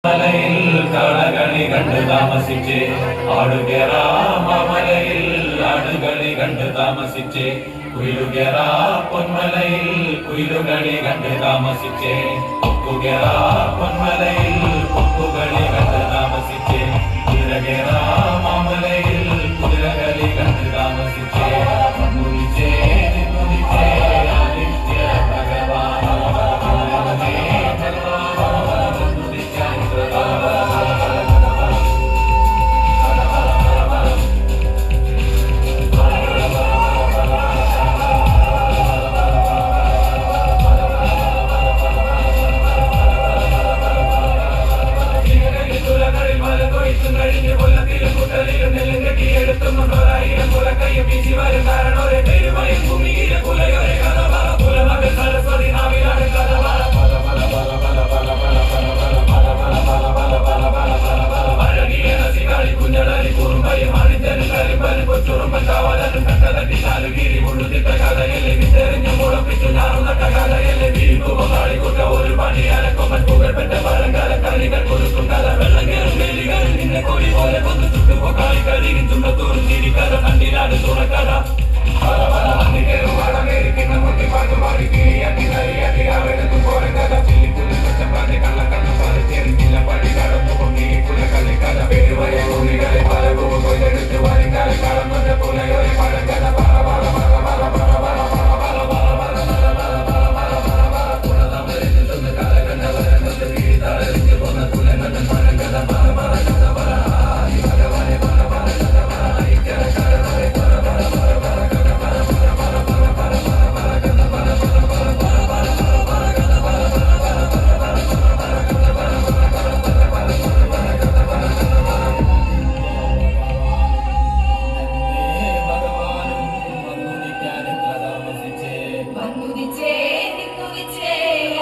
മലയിൽ കളകളി കണ്ട് താമസിച്ച് ആടുകേറാ മാമലയിൽ ആടുകളി കണ്ട് താമസിച്ച് കുയിലുകേറാ പൊന്മലയിൽ കുയിലുകളി കണ്ട് താമസിച്ച് കൊക്കുകേറാ പൊന്മലയിൽ കൊക്കുകളി കണ്ട് താമസിച്ച് കുതിരകേറാ മാമലയിൽ കുതിരകളി കണ്ട് താമസിച്ച് മുതിച്ചേ മുതിച്ചേ ആദിത്യ ഭഗവാൻ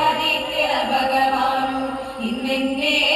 ആദിത്യ ഭഗവാൻ ഇന്നെന്നെ